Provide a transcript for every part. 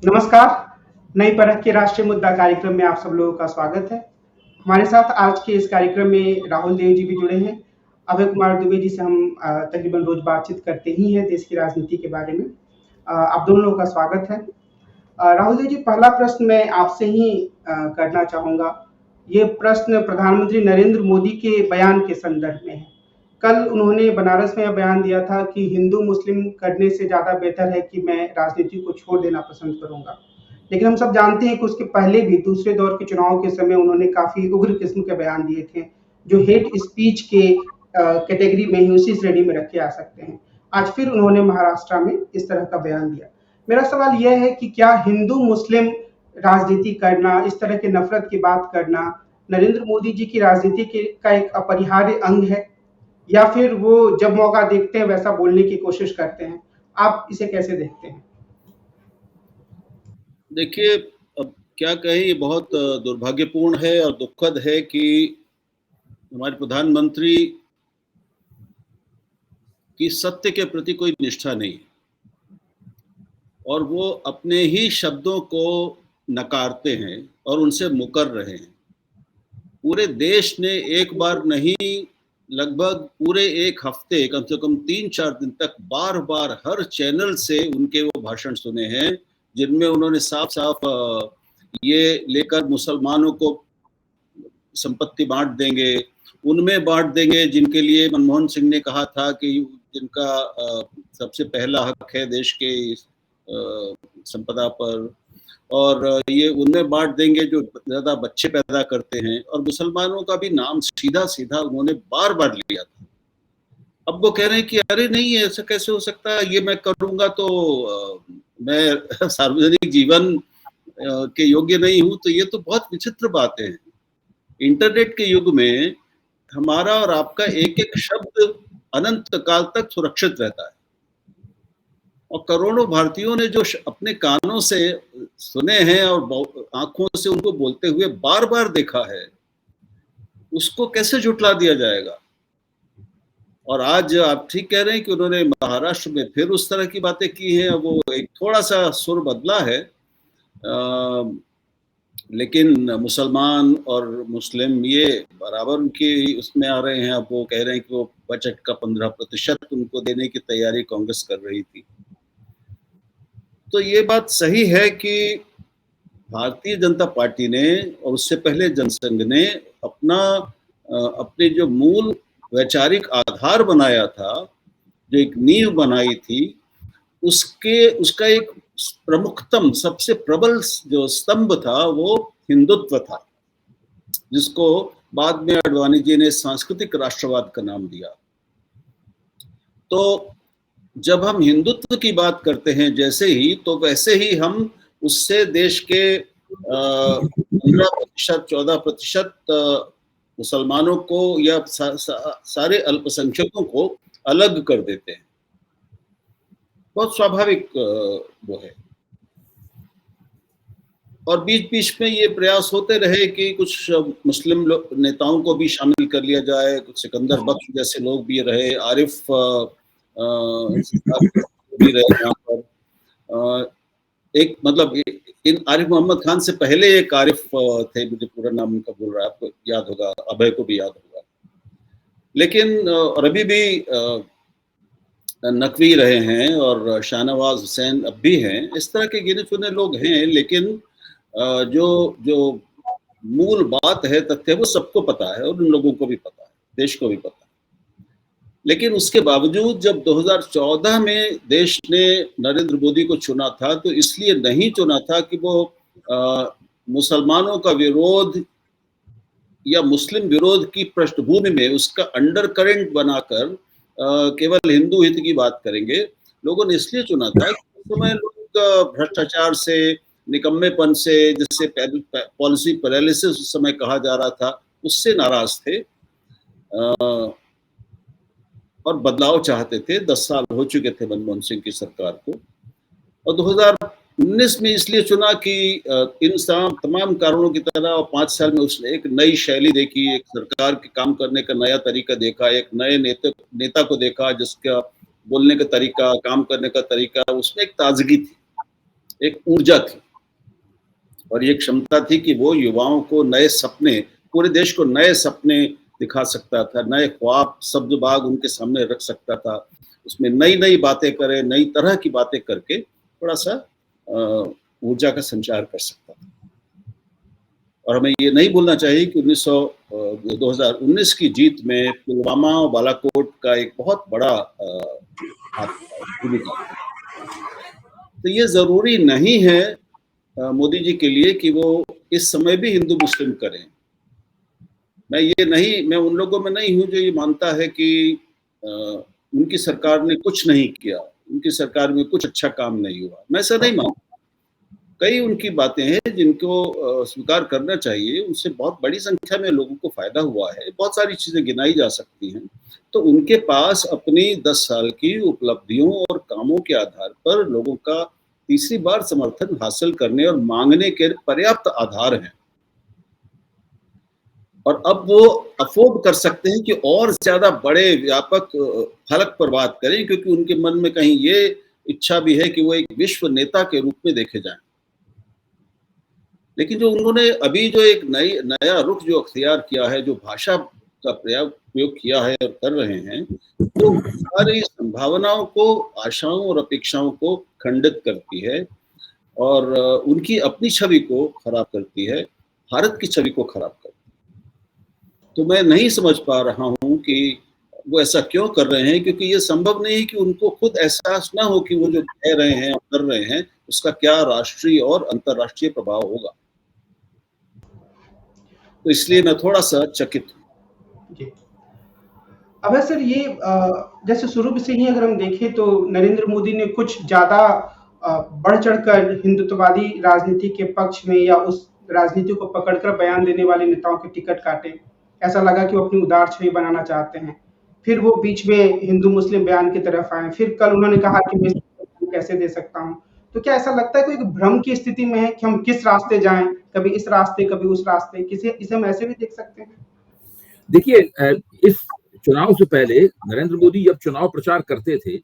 नमस्कार। नई परख के राष्ट्रीय मुद्दा कार्यक्रम में आप सब लोगों का स्वागत है। हमारे साथ आज के इस कार्यक्रम में राहुल देव जी भी जुड़े हैं। अभय कुमार दुबे जी से हम तकरीबन रोज बातचीत करते ही हैं देश की राजनीति के बारे में। आप दोनों लोगों का स्वागत है। राहुल देव जी, पहला प्रश्न मैं आपसे ही करना चाहूंगा। ये प्रश्न प्रधानमंत्री नरेंद्र मोदी के बयान के संदर्भ में है। कल उन्होंने बनारस में बयान दिया था कि हिंदू मुस्लिम करने से ज्यादा बेहतर है कि मैं राजनीति को छोड़ देना पसंद करूंगा। लेकिन हम सब जानते हैं कि उसके पहले भी दूसरे दौर के चुनाव के समय उन्होंने काफी उग्र किस्म के बयान दिए थे, जो हेट स्पीच के कैटेगरी में ही उसी श्रेणी में रखे जा सकते हैं। आज फिर उन्होंने महाराष्ट्र में इस तरह का बयान दिया। मेरा सवाल यह है कि क्या हिंदू मुस्लिम राजनीति करना, इस तरह की नफरत की बात करना नरेंद्र मोदी जी की राजनीति का एक अपरिहार्य अंग है, या फिर वो जब मौका देखते हैं वैसा बोलने की कोशिश करते हैं? आप इसे कैसे देखते हैं? देखिए, अब क्या कहें, ये बहुत दुर्भाग्यपूर्ण है और दुखद है कि हमारे प्रधानमंत्री की सत्य के प्रति कोई निष्ठा नहीं है और वो अपने ही शब्दों को नकारते हैं और उनसे मुकर रहे हैं। पूरे देश ने एक बार नहीं, लगभग पूरे एक हफ्ते, कम से कम 3-4 दिन तक बार बार हर चैनल से उनके वो भाषण सुने हैं, जिनमें उन्होंने साफ साफ ये लेकर मुसलमानों को संपत्ति बांट देंगे, उनमें बांट देंगे जिनके लिए मनमोहन सिंह ने कहा था कि जिनका सबसे पहला हक है देश के संपदा पर, और ये उनमें बांट देंगे जो ज्यादा बच्चे पैदा करते हैं, और मुसलमानों का भी नाम सीधा सीधा उन्होंने बार बार लिया था। अब वो कह रहे हैं कि अरे नहीं, ऐसा कैसे हो सकता है, ये मैं करूंगा तो मैं सार्वजनिक जीवन के योग्य नहीं हूं। तो ये तो बहुत विचित्र बातें हैं। इंटरनेट के युग में हमारा और आपका एक एक शब्द अनंत काल तक सुरक्षित रहता है, और करोड़ों भारतीयों ने जो अपने कानों से सुने हैं और आंखों से उनको बोलते हुए बार बार देखा है, उसको कैसे झुठला दिया जाएगा? और आज आप ठीक कह रहे हैं कि उन्होंने महाराष्ट्र में फिर उस तरह की बातें की हैं। वो एक थोड़ा सा सुर बदला है, लेकिन मुसलमान और मुस्लिम ये बराबर उनकी उसमें आ रहे हैं। अब वो कह रहे हैं कि वो बजट का 15% उनको देने की तैयारी कांग्रेस कर रही थी। तो ये बात सही है कि भारतीय जनता पार्टी ने और उससे पहले जनसंघ ने अपने जो मूल वैचारिक आधार बनाया था, जो एक नींव बनाई थी, उसका एक प्रमुखतम, सबसे प्रबल जो स्तंभ था वो हिंदुत्व था, जिसको बाद में आडवाणी जी ने सांस्कृतिक राष्ट्रवाद का नाम दिया। तो जब हम हिंदुत्व की बात करते हैं जैसे ही, तो वैसे ही हम उससे देश के 15%, 14% मुसलमानों को या सारे अल्पसंख्यकों को अलग कर देते हैं। बहुत स्वाभाविक वो है। और बीच बीच में ये प्रयास होते रहे कि कुछ मुस्लिम नेताओं को भी शामिल कर लिया जाए, कुछ सिकंदर बख्श जैसे लोग भी रहे, आरिफ भी रहे यहाँ पर। एक मतलब इन आरिफ मोहम्मद खान से पहले एक आरिफ थे, मुझे पूरा नाम उनका बोल रहा है, आपको याद होगा, अभय को भी याद होगा। लेकिन और अभी भी नकवी रहे हैं और शाहनवाज हुसैन अब भी हैं। इस तरह के गिने चुने लोग हैं, लेकिन जो मूल बात है, तथ्य, वो सबको पता है और उन लोगों को भी पता है, देश को भी पता है। लेकिन उसके बावजूद जब 2014 में देश ने नरेंद्र मोदी को चुना था, तो इसलिए नहीं चुना था कि वो मुसलमानों का विरोध या मुस्लिम विरोध की पृष्ठभूमि में उसका अंडर करंट बनाकर केवल हिंदू हित की बात करेंगे। लोगों ने इसलिए चुना था कि उस समय लोग भ्रष्टाचार से, निकम्मेपन से, जिससे पॉलिसी पैरालिसिस उस समय कहा जा रहा था, उससे नाराज थे और बदलाव चाहते थे। 10 साल हो चुके थे मनमोहन सिंह की सरकार को, और 2019 में इसलिए चुना कि इन तमाम कारणों की तरह 5 साल में उसने एक नई शैली देखी, एक सरकार के काम करने का नया तरीका देखा, एक नए नेता को देखा जिसका बोलने का तरीका, काम करने का तरीका, उसमें एक ताजगी थी, एक ऊर्जा थी और ये क्षमता थी कि वो युवाओं को नए सपने, पूरे देश को नए सपने दिखा सकता था, नए ख्वाब, सब्ज़-बाग उनके सामने रख सकता था। उसमें नई-नई बातें करे, नई तरह की बातें करके थोड़ा-सा ऊर्जा का संचार कर सकता था। और हमें ये नहीं भूलना चाहिए कि 2019 की जीत में पुलवामा और बालाकोट का एक बहुत बड़ा हाथ था, भूमिका। तो ये ज़रूरी नहीं है मोदी जी के लिए कि वो इस समय भी हिंदू मुस्लिम करें। मैं उन लोगों में नहीं हूँ जो ये मानता है कि उनकी सरकार ने कुछ नहीं किया, उनकी सरकार में कुछ अच्छा काम नहीं हुआ। मैं ऐसा नहीं मानता। कई उनकी बातें हैं जिनको स्वीकार करना चाहिए, उनसे बहुत बड़ी संख्या में लोगों को फ़ायदा हुआ है, बहुत सारी चीज़ें गिनाई जा सकती हैं। तो उनके पास अपनी 10 साल की उपलब्धियों और कामों के आधार पर लोगों का तीसरी बार समर्थन हासिल करने और माँगने के पर्याप्त आधार हैं। और अब वो अफ़ोर्ड कर सकते हैं कि और ज़्यादा बड़े व्यापक फलक पर बात करें, क्योंकि उनके मन में कहीं ये इच्छा भी है कि वो एक विश्व नेता के रूप में देखे जाएँ। लेकिन जो उन्होंने अभी जो एक नया रुख जो अख्तियार किया है, जो भाषा का प्रयोग किया है और कर रहे हैं, तो सारी संभावनाओं को, आशाओं और अपेक्षाओं को खंडित करती है और उनकी अपनी छवि को खराब करती है, भारत की छवि को खराब करती है। तो मैं नहीं समझ पा रहा हूँ कि वो ऐसा क्यों कर रहे हैं, क्योंकि ये संभव नहीं है कि उनको खुद एहसास ना हो कि वो जो कह रहे हैं और कर रहे हैं, उसका क्या राष्ट्रीय और अंतर्राष्ट्रीय प्रभाव होगा। तो इसलिए मैं थोड़ा-सा चकित हूँ। जी। अब सर ये जैसे शुरू से ही अगर हम देखें तो नरेंद्र मोदी ने कुछ ज़्यादा बढ़-चढ़कर हिंदुत्ववादी राजनीति के पक्ष में या उस राजनीति को पकड़कर बयान देने वाले नेताओं के टिकट काटे। ऐसा लगा कि वो अपनी उदार छवि बनाना चाहते हैं। फिर वो बीच में हिंदू-मुस्लिम बयान की तरफ आए। फिर कल उन्होंने कहा कि मैं कैसे दे सकता हूँ। तो क्या ऐसा लगता है कोई एक भ्रम की स्थिति में है कि हम किस रास्ते जाएँ, कभी इस रास्ते, कभी उस रास्ते, इसे हम ऐसे भी देख सकते हैं? देखिए, इस चुनाव से पहले नरेंद्र मोदी जब चुनाव प्रचार करते थे,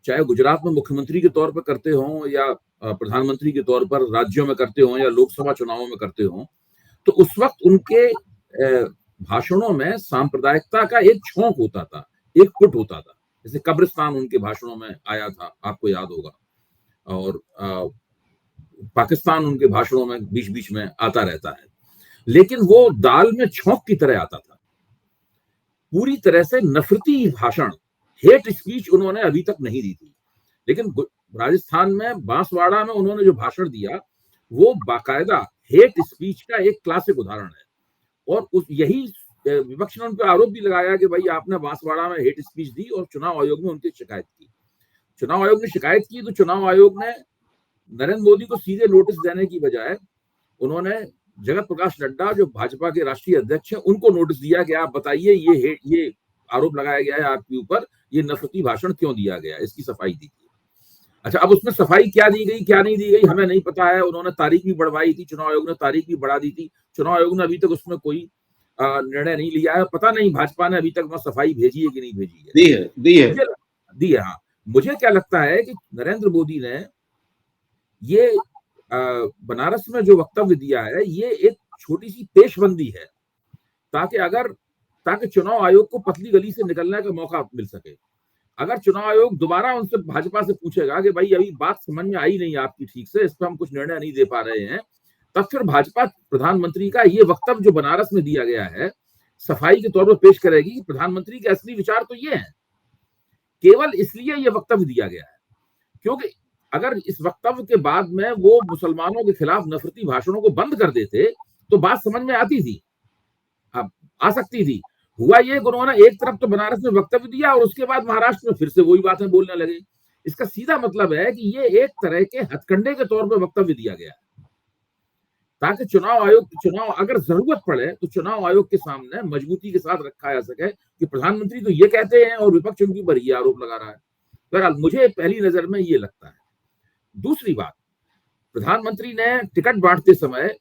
चाहे गुजरात में मुख्यमंत्री के तौर पर करते हों या प्रधानमंत्री के तौर पर राज्यों में करते हों या लोकसभा चुनावों में करते हों, तो उस वक्त उनके भाषणों में सांप्रदायिकता का एक छोंक होता था, एक फुट होता था। जैसे कब्रिस्तान उनके भाषणों में आया था, आपको याद होगा, और पाकिस्तान उनके भाषणों में बीच-बीच में आता रहता है। लेकिन वो दाल में छोंक की तरह आता था। पूरी तरह से नफरती भाषण, हेट स्पीच उन्होंने अभी तक नहीं दी थी। लेकिन राजस्थान में बांसवाड़ा में उन्होंने जो भाषण दिया, वो बाकायदा हेट स्पीच का एक क्लासिक उदाहरण है। और उस यही विपक्ष ने उन पर आरोप भी लगाया कि भाई आपने बांसवाड़ा में हेट स्पीच दी और चुनाव आयोग में उनकी शिकायत की। चुनाव आयोग ने शिकायत की तो चुनाव आयोग ने नरेंद्र मोदी को सीधे नोटिस देने की बजाय उन्होंने जगत प्रकाश नड्डा जो भाजपा के राष्ट्रीय अध्यक्ष हैं, उनको नोटिस दिया कि आप बताइए ये आरोप लगाया गया है आपके ऊपर, ये नफरती भाषण क्यों दिया गया, इसकी सफाई दीजिए। अच्छा, अब उसमें सफाई क्या दी गई, क्या नहीं दी गई, हमें नहीं पता है। उन्होंने तारीख भी बढ़वाई थी, चुनाव आयोग ने तारीख भी बढ़ा दी थी। चुनाव आयोग ने अभी तक उसमें कोई निर्णय नहीं लिया है। पता नहीं भाजपा ने अभी तक वहां सफाई भेजी है कि नहीं भेजी है। दी है। हाँ, मुझे क्या लगता है कि नरेंद्र मोदी ने ये बनारस में जो वक्तव्य दिया है, ये एक छोटी सी पेशबंदी है, ताकि चुनाव आयोग को पतली गली से निकलने का मौका मिल सके। अगर चुनाव आयोग दोबारा उनसे भाजपा से पूछेगा कि भाई अभी बात समझ में आई नहीं आपकी ठीक से, इस पर हम कुछ निर्णय नहीं दे पा रहे हैं, तब फिर भाजपा प्रधानमंत्री का ये वक्तव्य जो बनारस में दिया गया है, सफाई के तौर पर पेश करेगी कि प्रधानमंत्री के असली विचार तो ये है। केवल इसलिए ये वक्तव्य दिया गया है क्योंकि अगर इस वक्तव्य के बाद में वो मुसलमानों के खिलाफ नफरती भाषणों को बंद कर देते तो बात समझ में आती थी, आ सकती थी। हुआ ये कि उन्होंने एक तरफ तो बनारस में वक्तव्य दिया और उसके बाद महाराष्ट्र में फिर से वही बातें बोलने लगे। इसका सीधा मतलब है कि ये एक तरह के हथकंडे के तौर पर वक्तव्य दिया गया है, ताकि चुनाव अगर जरूरत पड़े तो चुनाव आयोग के सामने मजबूती के साथ रखा जा सके कि प्रधानमंत्री तो ये कहते हैं और विपक्ष उनके ऊपर ये आरोप लगा रहा है। बहरहाल मुझे पहली नजर में ये लगता है। दूसरी बात, प्रधानमंत्री ने टिकट बांटते समय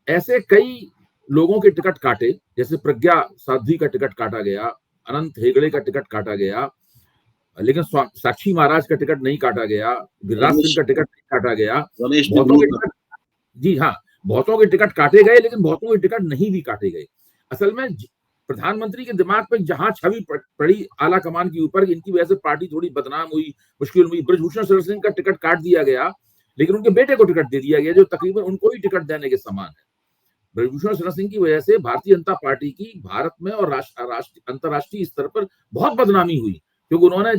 ऐसे कई लोगों के टिकट काटे, जैसे प्रज्ञा साध्वी का टिकट काटा गया, अनंत हेगड़े का टिकट काटा गया, लेकिन साक्षी महाराज का टिकट नहीं काटा गया, गिरिराज सिंह का टिकट नहीं काटा गया, रमेश बहुतों के बिगनू का। टिकट, जी हाँ, बहुतों के टिकट काटे गए, लेकिन बहुतों के टिकट नहीं भी काटे गए। असल में प्रधानमंत्री के दिमाग पे जहां छवि पड़ी आला कमान के ऊपर, इनकी वजह से पार्टी थोड़ी बदनाम हुई, मुश्किल हुई। ब्रजभूषण शरण सिंह का टिकट काट दिया गया, लेकिन उनके बेटे को टिकट दे दिया गया, जो तकरीबन उनको ही टिकट देने के समान है। ब्रजभूषण शरण सिंह की वजह से भारतीय जनता पार्टी की भारत में और अंतर्राष्ट्रीय स्तर पर बहुत बदनामी हुई, क्योंकि उन्होंने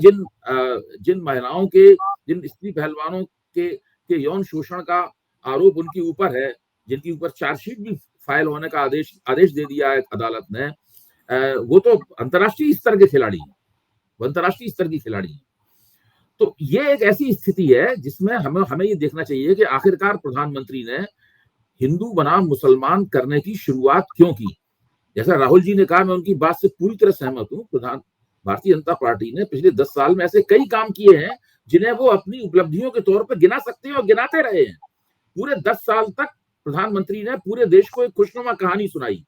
जिन महिलाओं के, जिन स्त्री पहलवानों के यौन शोषण का आरोप उनके ऊपर है, जिनके ऊपर चार्जशीट भी फाइल होने का आदेश दे दिया है अदालत ने, वो तो अंतर्राष्ट्रीय स्तर के खिलाड़ी हैं, वो अंतर्राष्ट्रीय स्तर की खिलाड़ी हैं। तो ये एक ऐसी स्थिति है जिसमें हमें ये देखना चाहिए कि आखिरकार प्रधानमंत्री ने हिंदू बनाम मुसलमान करने की शुरुआत क्यों की। जैसा राहुल जी ने कहा, मैं उनकी बात से पूरी तरह सहमत हूँ। भारतीय जनता पार्टी ने पिछले 10 साल में ऐसे कई काम किए हैं जिन्हें वो अपनी उपलब्धियों के तौर पर गिना सकते हैं और गिनाते रहे हैं। पूरे 10 साल तक प्रधानमंत्री ने पूरे देश को एक खुशनुमा कहानी सुनाई,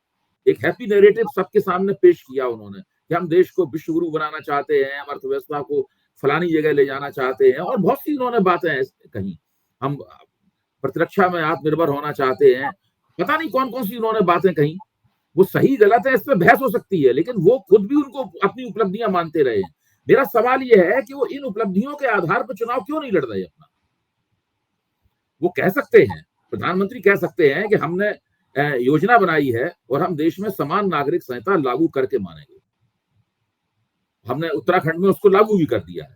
एक हैप्पी नैरेटिव सबके सामने पेश किया उन्होंने कि हम देश को विश्व गुरु बनाना चाहते हैं, हम अर्थव्यवस्था को फलानी जगह ले जाना चाहते हैं, और बहुत सी उन्होंने बातें कही, हम प्रतिरक्षा में आत्मनिर्भर होना चाहते हैं, पता नहीं कौन कौन सी उन्होंने बातें कही। वो सही गलत है, इस पर बहस हो सकती है, लेकिन वो खुद भी उनको अपनी उपलब्धियां मानते रहे हैं। मेरा सवाल यह है कि वो इन उपलब्धियों के आधार पर चुनाव क्यों नहीं लड़ रहे अपना। वो कह सकते हैं, प्रधानमंत्री कह सकते हैं कि हमने योजना बनाई है और हम देश में समान नागरिक संहिता लागू करके मानेंगे। हमने उत्तराखंड में उसको लागू भी कर दिया है।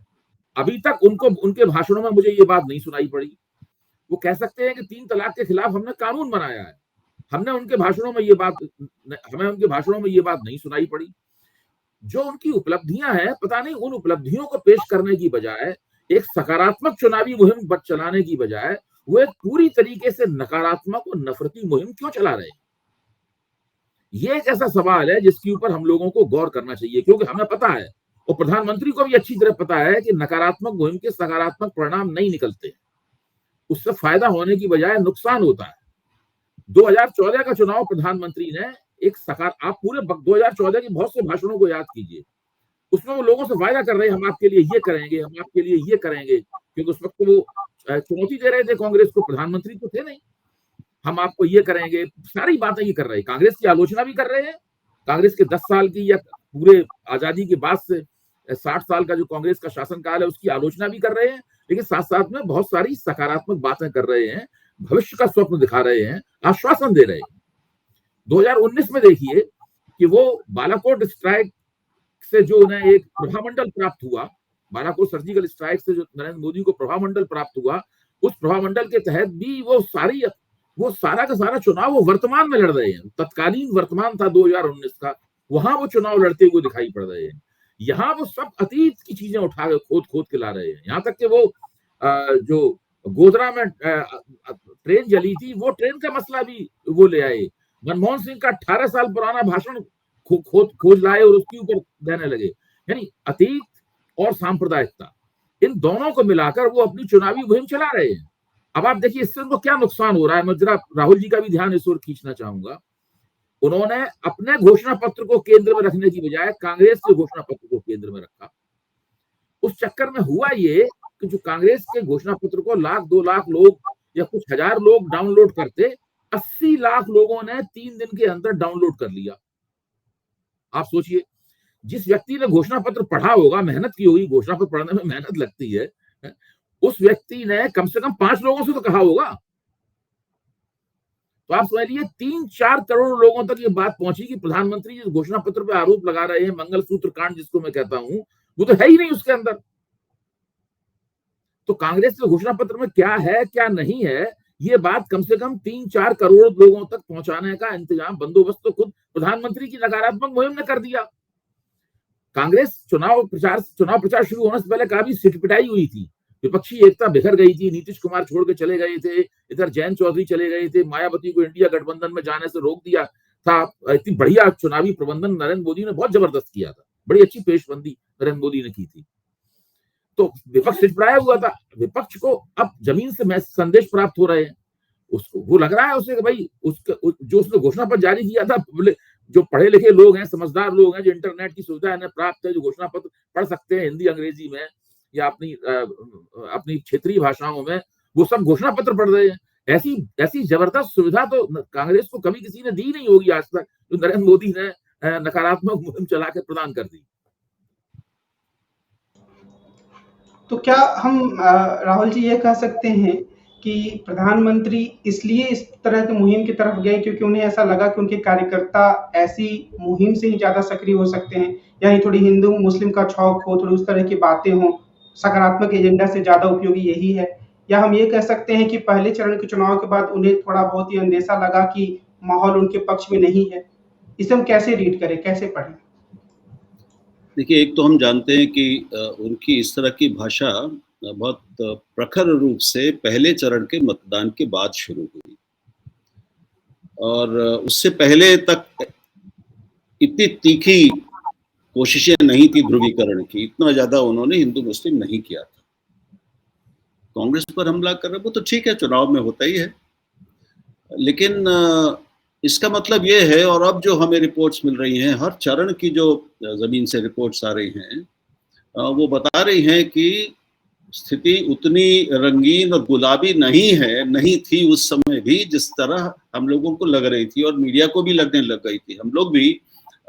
अभी तक उनके भाषणों में मुझे ये बात नहीं सुनाई पड़ी। वो कह सकते हैं कि 3 तलाक के खिलाफ हमने कानून बनाया है, हमें उनके भाषणों में ये बात नहीं सुनाई पड़ी। जो उनकी उपलब्धियां हैं, पता नहीं उन उपलब्धियों को पेश करने की बजाय, एक सकारात्मक चुनावी मुहिम चलाने की बजाय, वो एक पूरी तरीके से नकारात्मक और नफरती मुहिम क्यों चला रहे हैं। ये एक ऐसा सवाल है जिसके ऊपर हम लोगों को गौर करना चाहिए, क्योंकि हमें पता है और प्रधानमंत्री को भी अच्छी तरह पता है कि नकारात्मक मुहिम के सकारात्मक परिणाम नहीं निकलते, उससे फायदा होने की बजाय नुकसान होता है। 2014 का चुनाव प्रधानमंत्री ने आप पूरे 2014 के बहुत से भाषणों को याद कीजिए, उसमें वो लोगों से वायदा कर रहे हैं, हम आपके लिए ये करेंगे, हम आपके लिए ये करेंगे, क्योंकि उस वक्त वो चुनौती दे रहे थे कांग्रेस को, प्रधानमंत्री तो थे नहीं, हम आपको ये करेंगे, सारी बातें ये कर रहे हैं। कांग्रेस की आलोचना भी कर रहे हैं, कांग्रेस के 10 साल की या पूरे आजादी के बाद से 60 साल का जो कांग्रेस का शासनकाल है उसकी आलोचना भी कर रहे हैं, लेकिन साथ साथ में बहुत सारी सकारात्मक बातें कर रहे हैं, भविष्य का स्वप्न दिखा रहे हैं, आश्वासन दे रहे हैं। 2019 में देखिए कि वो बालाकोट स्ट्राइक से जो उन्हें एक प्रभामंडल प्राप्त हुआ, बालाकोट सर्जिकल स्ट्राइक से जो नरेंद्र मोदी को प्रभामंडल प्राप्त हुआ, उस प्रभामंडल के तहत भी वो सारा का सारा चुनाव वो वर्तमान में लड़ रहे हैं। तत्कालीन वर्तमान था 2019 का, वहां वो चुनाव लड़ते हुए दिखाई पड़ रहे हैं। यहाँ वो सब अतीत की चीजें उठा के खोद के ला रहे हैं। यहाँ तक कि वो जो गोधरा में ट्रेन जली थी, वो ट्रेन का मसला भी वो ले आए। मनमोहन सिंह का 18 साल पुराना भाषण खोज लाए और उसके ऊपर देने लगे। यानी अतीत और सांप्रदायिकता, इन दोनों को मिलाकर वो अपनी चुनावी मुहिम चला रहे हैं। अब आप देखिए इससे उनको क्या नुकसान हो रहा है। मैं जरा राहुल जी का भी ध्यान इस ओर खींचना चाहूंगा। उन्होंने अपने घोषणा पत्र को केंद्र में रखने की बजाय कांग्रेस के घोषणा पत्र को केंद्र में रखा। उस चक्कर में हुआ ये कि जो कांग्रेस के घोषणा पत्र को 1 लाख 2 लाख लोग या कुछ हजार लोग डाउनलोड करते, 80 लाख लोगों ने 3 दिन के अंदर डाउनलोड कर लिया। आप सोचिए, जिस व्यक्ति ने घोषणा पत्र पढ़ा होगा, मेहनत की होगी, घोषणा पत्र पढ़ने में मेहनत लगती है, उस व्यक्ति ने कम से कम 5 लोगों से तो कहा होगा। तो आप समझिए 3-4 करोड़ लोगों तक ये बात पहुंची कि प्रधानमंत्री जिस घोषणा पत्र पे आरोप लगा रहे हैं, मंगलसूत्र कांड जिसको मैं कहता हूं, वो तो है ही नहीं उसके अंदर। तो कांग्रेस के घोषणा पत्र में क्या है क्या नहीं है, ये बात कम से कम 3-4 करोड़ लोगों तक पहुंचाने का इंतजाम, बंदोबस्त तो खुद प्रधानमंत्री की नकारात्मक मुहिम ने कर दिया। कांग्रेस चुनाव प्रचार शुरू होने से पहले काफी सिटपिटाई हुई थी, विपक्षी एकता बिखर गई थी, नीतीश कुमार छोड़ के चले गए थे, इधर जयंत चौधरी चले गए थे, मायावती को इंडिया गठबंधन में जाने से रोक दिया था। इतनी बढ़िया चुनावी प्रबंधन नरेंद्र मोदी ने बहुत जबरदस्त किया था, बड़ी अच्छी पेशबंदी नरेंद्र मोदी ने की थी। तो विपक्ष सिटपटाया हुआ था। विपक्ष को अब जमीन से संदेश प्राप्त हो रहे हैं, उसको वो लग रहा है उसे कि भाई जो उसने घोषणा पत्र जारी किया था जो पढ़े लिखे लोग हैं, समझदार लोग हैं, जो इंटरनेट की सुविधा इन्हें प्राप्त है, जो घोषणा पत्र पढ़ सकते हैं हिंदी अंग्रेजी में या अपनी क्षेत्रीय भाषाओं में, वो सब घोषणा पत्र पढ़ रहे हैं। ऐसी ऐसी जबरदस्त सुविधा तो कांग्रेस को कभी किसी ने दी नहीं होगी आज तक, जो नरेंद्र मोदी ने नकारात्मक मुहिम चला के प्रदान कर दी। तो क्या हम राहुल जी ये कह सकते हैं कि प्रधानमंत्री इसलिए इस तरह की मुहिम की तरफ गए क्योंकि उन्हें ऐसा लगा कि उनके कार्यकर्ता ऐसी मुहिम से ही ज़्यादा सक्रिय हो सकते हैं, यानी थोड़ी हिंदू मुस्लिम का छौक हो, थोड़ी उस तरह की बातें हों, सकारात्मक एजेंडा से ज़्यादा उपयोगी यही है? या हम ये कह सकते हैं कि पहले चरण के चुनाव के बाद उन्हें थोड़ा बहुत ही अंदेशा लगा कि माहौल उनके पक्ष में नहीं है? इसे हम कैसे रीड करें, कैसे पढ़ें? देखिए, एक तो हम जानते हैं कि उनकी इस तरह की भाषा बहुत प्रखर रूप से पहले चरण के मतदान के बाद शुरू हुई और उससे पहले तक इतनी तीखी कोशिशें नहीं थी ध्रुवीकरण की, इतना ज़्यादा उन्होंने हिंदू मुस्लिम नहीं किया था। कांग्रेस पर हमला कर रहे वो तो ठीक है, चुनाव में होता ही है, लेकिन इसका मतलब ये है, और अब जो हमें रिपोर्ट्स मिल रही हैं, हर चरण की जो ज़मीन से रिपोर्ट्स आ रही हैं, वो बता रही हैं कि स्थिति उतनी रंगीन और गुलाबी नहीं थी उस समय भी, जिस तरह हम लोगों को लग रही थी और मीडिया को भी लगने लग गई थी। हम लोग भी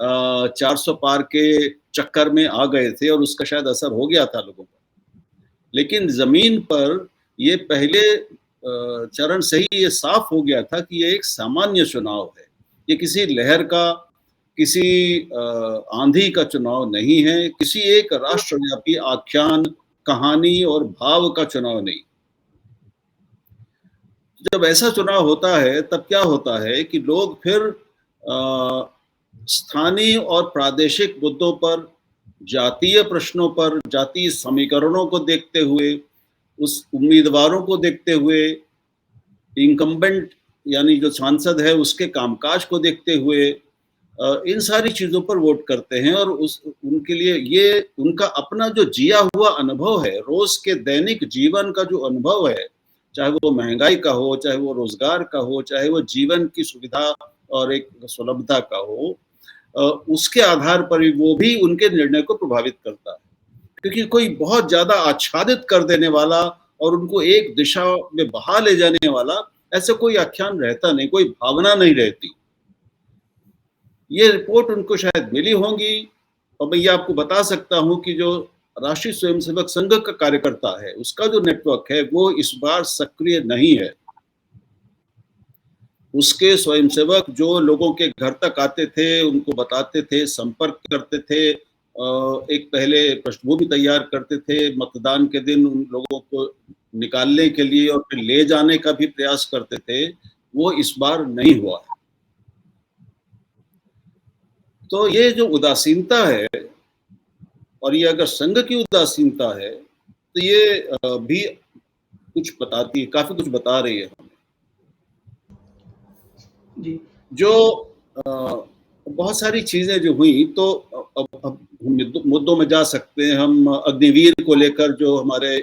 400 पार के चक्कर में आ गए थे और उसका शायद असर हो गया था लोगों पर, लेकिन ज़मीन पर ये पहले चरण से ही ये साफ हो गया था कि ये एक सामान्य चुनाव है, ये किसी लहर का, किसी आंधी का चुनाव नहीं है, किसी एक राष्ट्रव्यापी आख्यान, कहानी और भाव का चुनाव नहीं। जब ऐसा चुनाव होता है तब क्या होता है कि लोग फिर स्थानीय और प्रादेशिक मुद्दों पर, जातीय प्रश्नों पर, जातीय समीकरणों को देखते हुए, उस उम्मीदवारों को देखते हुए, इनकम्बेंट यानी जो सांसद है उसके कामकाज को देखते हुए इन सारी चीज़ों पर वोट करते हैं और उनके लिए ये उनका अपना जो जिया हुआ अनुभव है, रोज़ के दैनिक जीवन का जो अनुभव है, चाहे वो महंगाई का हो, चाहे वो रोज़गार का हो, चाहे वो जीवन की सुविधा और एक सुलभता का हो, उसके आधार पर वो भी उनके निर्णय को प्रभावित करता है। क्योंकि कोई बहुत ज़्यादा आच्छादित कर देने वाला और उनको एक दिशा में बहा ले जाने वाला ऐसा कोई आख्यान रहता नहीं, कोई भावना नहीं रहती। ये रिपोर्ट उनको शायद मिली होंगी और मैं ये आपको बता सकता हूँ कि जो राष्ट्रीय स्वयंसेवक संघ का कार्यकर्ता है, उसका जो नेटवर्क है वो इस बार सक्रिय नहीं है। उसके स्वयंसेवक जो लोगों के घर तक आते थे, उनको बताते थे, संपर्क करते थे, एक पहले पृष्ठभूमि तैयार करते थे, मतदान के दिन उन लोगों को निकालने के लिए और फिर ले जाने का भी प्रयास करते थे, वो इस बार नहीं हुआ है। तो ये जो उदासीनता है और ये अगर संघ की उदासीनता है तो ये भी कुछ बताती है, काफी कुछ बता रही है हमें जी। जो बहुत सारी चीजें जो हुई, तो अब मुद्दों में जा सकते हैं हम। अग्निवीर को लेकर जो हमारे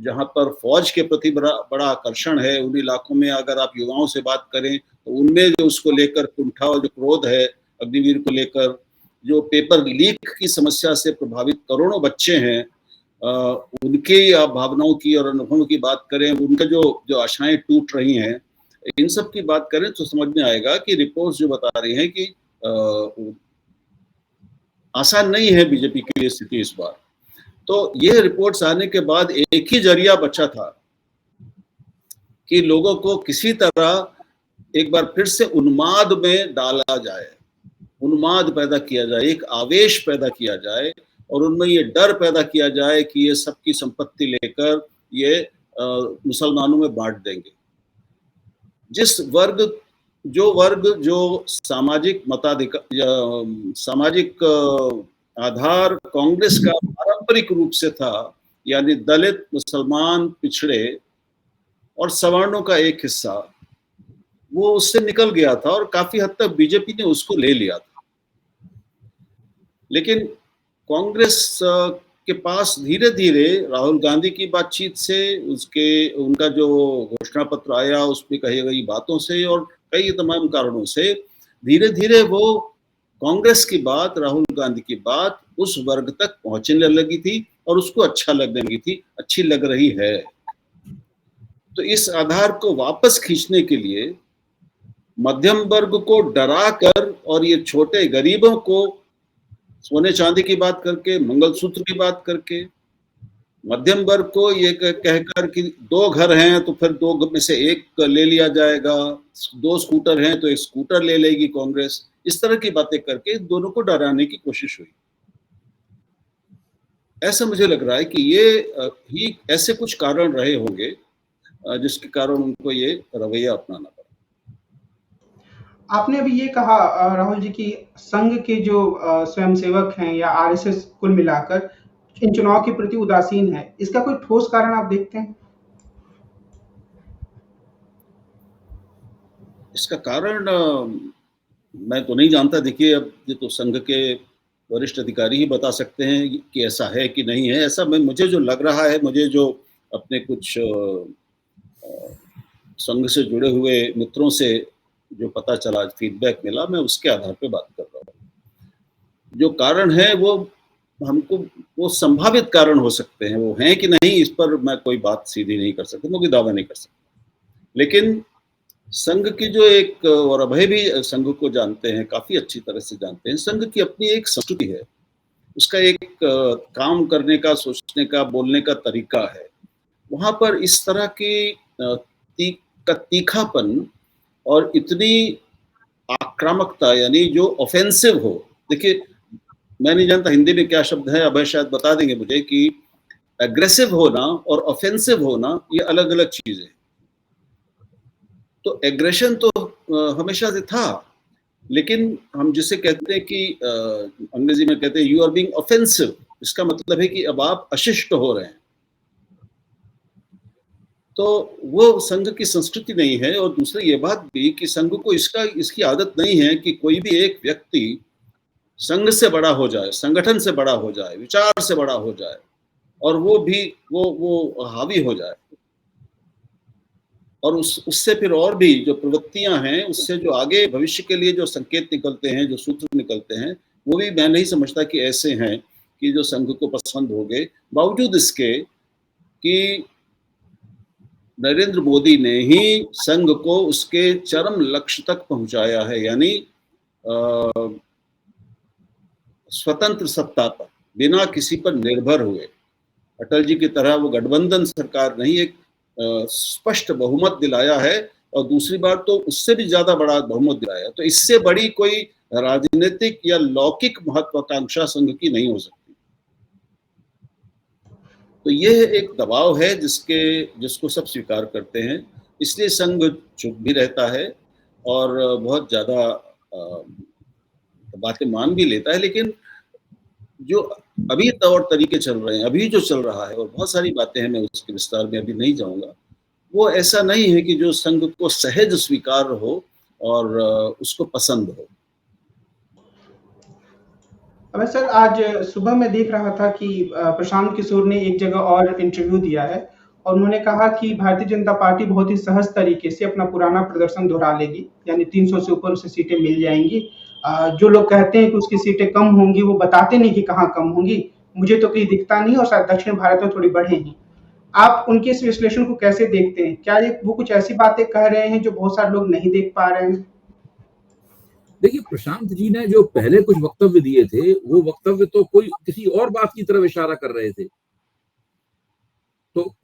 जहाँ पर फौज के प्रति बड़ा आकर्षण है, उन इलाकों में अगर आप युवाओं से बात करें तो उनमें जो उसको लेकर कुंठा और जो क्रोध है अग्निवीर को लेकर, जो पेपर लीक की समस्या से प्रभावित करोड़ों बच्चे हैं, उनकी आप भावनाओं की और अनुभवों की बात करें, उनका जो आशाएं टूट रही हैं, इन सब की बात करें तो समझ में आएगा कि रिपोर्ट्स जो बता रही हैं कि आसान नहीं है बीजेपी के लिए स्थिति इस बार। तो ये रिपोर्ट्स आने के बाद एक ही जरिया बचा था कि लोगों को किसी तरह एक बार फिर से उन्माद में डाला जाए, उन्माद पैदा किया जाए, एक आवेश पैदा किया जाए और उनमें ये डर पैदा किया जाए कि ये सबकी संपत्ति लेकर ये मुसलमानों में बांट देंगे। जो वर्ग जो सामाजिक सामाजिक आधार कांग्रेस का पारंपरिक रूप से था, यानी दलित, मुसलमान, पिछड़े और सवर्णों का एक हिस्सा, वो उससे निकल गया था और काफी हद तक बीजेपी ने उसको ले लिया था। लेकिन कांग्रेस के पास धीरे धीरे राहुल गांधी की बातचीत से, उनका जो घोषणा पत्र आया उसमें कही गई बातों से और कई तमाम कारणों से धीरे धीरे वो कांग्रेस की बात, राहुल गांधी की बात उस वर्ग तक पहुंचने लगी थी और उसको अच्छा लगने लगी थी, अच्छी लग रही है। तो इस आधार को वापस खींचने के लिए मध्यम वर्ग को डरा कर और ये छोटे गरीबों को सोने चांदी की बात करके, मंगलसूत्र की बात करके, मध्यम वर्ग को ये कहकर कि 2 घर हैं तो फिर 2 में से 1 ले लिया जाएगा, 2 स्कूटर हैं तो 1 स्कूटर ले लेगी कांग्रेस, इस तरह की बातें करके दोनों को डराने की कोशिश हुई। ऐसा मुझे लग रहा है कि ये ही ऐसे कुछ कारण रहे होंगे जिसके कारण उनको ये रवैया अपनाना पड़ा। आपने अभी ये कहा राहुल जी कि संघ के जो स्वयंसेवक हैं या आरएसएस कुल मिलाकर इन चुनाव के प्रति उदासीन है, इसका कोई ठोस कारण आप देखते हैं? इसका कारण मैं तो नहीं जानता। देखिए, अब ये तो संघ के वरिष्ठ अधिकारी ही बता सकते हैं कि ऐसा है कि नहीं है। ऐसा मुझे जो लग रहा है, मुझे जो अपने कुछ संघ से जुड़े हुए मित्रों से जो पता चला, फीडबैक मिला, मैं उसके आधार पे बात कर रहा हूँ। जो कारण है वो संभावित कारण हो सकते हैं, वो हैं कि नहीं इस पर मैं कोई बात सीधी नहीं कर सकता, मैं कोई दावा नहीं कर सकता। लेकिन संघ की जो एक, और अभय भी संघ को जानते हैं, काफी अच्छी तरह से जानते हैं, संघ की अपनी एक संस्कृति है, उसका एक काम करने का, सोचने का, बोलने का तरीका है। वहां पर इस तरह की तीखापन और इतनी आक्रामकता, यानी जो ऑफेंसिव हो। देखिए, मैं नहीं जानता हिंदी में क्या शब्द है, अभय शायद बता देंगे मुझे, कि एग्रेसिव होना और ऑफेंसिव होना ये अलग अलग चीजें। तो एग्रेशन तो हमेशा से था, लेकिन हम जिसे कहते हैं कि अंग्रेजी में कहते हैं यू आर बीइंग ऑफेंसिव, इसका मतलब है कि अब आप अशिष्ट हो रहे हैं। तो वो संघ की संस्कृति नहीं है। और दूसरी ये बात भी कि संघ को इसकी आदत नहीं है कि कोई भी एक व्यक्ति संघ से बड़ा हो जाए, संगठन से बड़ा हो जाए, विचार से बड़ा हो जाए और वो भी वो हावी हो जाए, और उससे फिर और भी जो प्रवृत्तियां हैं, उससे जो आगे भविष्य के लिए जो संकेत निकलते हैं, जो सूत्र निकलते हैं, वो भी मैं नहीं समझता कि ऐसे हैं कि जो संघ को पसंद हो गए। बावजूद इसके कि नरेंद्र मोदी ने ही संघ को उसके चरम लक्ष्य तक पहुंचाया है, यानी स्वतंत्र सत्ता पर, बिना किसी पर निर्भर हुए। अटल जी की तरह वो गठबंधन सरकार नहीं, एक स्पष्ट बहुमत दिलाया है, और दूसरी बार तो उससे भी ज्यादा बड़ा बहुमत दिलाया। तो इससे बड़ी कोई राजनीतिक या लौकिक महत्वाकांक्षा संघ की नहीं हो सकती। तो यह एक दबाव है जिसको सब स्वीकार करते हैं, इसलिए संघ चुप भी रहता है और बहुत ज्यादा बातें मान भी लेता है। लेकिन जो अभी तौर तरीके चल रहे हैं, अभी जो चल रहा है, और बहुत सारी बातें हैं, मैं उसके विस्तार में अभी नहीं जाऊंगा, वो ऐसा नहीं है कि जो संघ को सहज स्वीकार हो और उसको पसंद हो। अब सर, आज सुबह मैं देख रहा था कि प्रशांत किशोर ने एक जगह और इंटरव्यू दिया है और उन्होंने कहा कि भारतीय जनता पार्टी बहुत ही सहज तरीके से अपना पुराना प्रदर्शन दोहरा लेगी, यानी 300 से ऊपर उसे सीटें मिल जाएंगी। जो लोग कहते हैं कि उसकी सीटें कम होंगी, वो बताते नहीं कि कहाँ कम होंगी। मुझे तो कहीं दिखता नहीं, और शायद दक्षिण भारत में थोड़ी बढ़े हैं। आप उनके इस विश्लेषण को कैसे देखते हैं? क्या वो कुछ ऐसी बातें कह रहे हैं जो बहुत सारे लोग नहीं देख पा रहे हैं? देखिए, प्रशांत जी ने जो पहले कुछ वक्तव्य दिए थे, वो वक्तव्य तो कोई किसी और बात की तरफ इशारा कर रहे थे। तो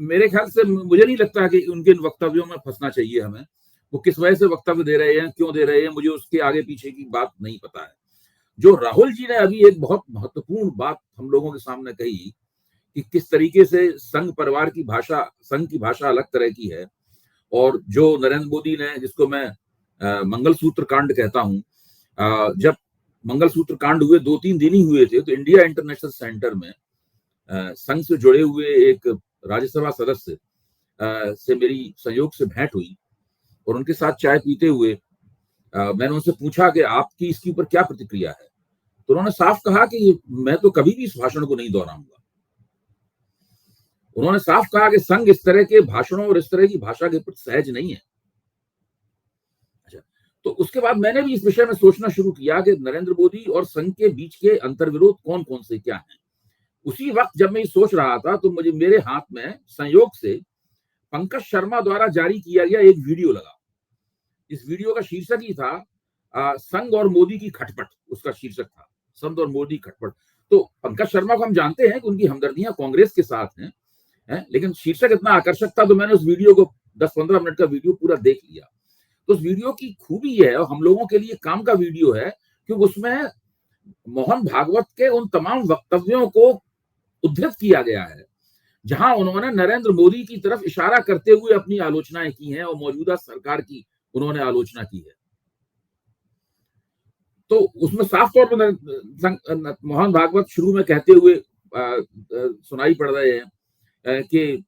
मेरे ख्याल से मुझे नहीं लगता कि उनके इन वक्तव्यों में फंसना चाहिए हमें। वो किस वजह से वक्तव्य दे रहे हैं, क्यों दे रहे हैं, मुझे उसके आगे पीछे की बात नहीं पता है। जो राहुल जी ने अभी एक बहुत महत्वपूर्ण बात हम लोगों के सामने कही कि किस तरीके से संघ परिवार की भाषा, संघ की भाषा अलग तरह की है, और जो नरेंद्र मोदी ने, जिसको मैं मंगलसूत्र कांड कहता हूं, जब मंगलसूत्र कांड हुए 2-3 दिन ही हुए थे, तो इंडिया इंटरनेशनल सेंटर में संघ से जुड़े हुए एक राज्यसभा सदस्य से मेरी संयोग से भेंट हुई, और उनके साथ चाय पीते हुए मैंने उनसे पूछा कि आपकी इसके ऊपर क्या प्रतिक्रिया है। तो उन्होंने साफ कहा कि मैं तो कभी भी इस भाषण को नहीं दोहराऊंगा। उन्होंने साफ कहा कि संघ इस तरह के भाषणों और इस तरह की भाषा के प्रति सहज नहीं है। अच्छा, तो उसके बाद मैंने भी इस विषय में सोचना शुरू किया कि नरेंद्र मोदी और संघ के बीच के अंतर्विरोध कौन कौन से क्या हैं। उसी वक्त जब मैं ये सोच रहा था तो मुझे मेरे हाथ में संयोग से पंकज शर्मा द्वारा जारी किया गया एक वीडियो लगा। इस वीडियो का शीर्षक ही था संघ और मोदी की खटपट, उसका शीर्षक था संघ और मोदी खटपट। तो पंकज शर्मा को हम जानते हैं कि उनकी हमदर्दियां कांग्रेस के साथ हैं, लेकिन शीर्षक इतना आकर्षक था तो मैंने उस वीडियो को 10-15 मिनट का वीडियो पूरा देख लिया। तो उस वीडियो की खूबी यह है और हम लोगों के लिए काम का वीडियो है क्योंकि उसमें मोहन भागवत के उन तमाम वक्तव्यों को उद्धृत किया गया है जहां उन्होंने नरेंद्र मोदी की तरफ इशारा करते हुए अपनी आलोचनाएं की हैं और मौजूदा सरकार की उन्होंने आलोचना की है। तो उसमें साफ तौर पर मोहन भागवत शुरू में कहते हुए सुनाई पड़ रहे हैं कि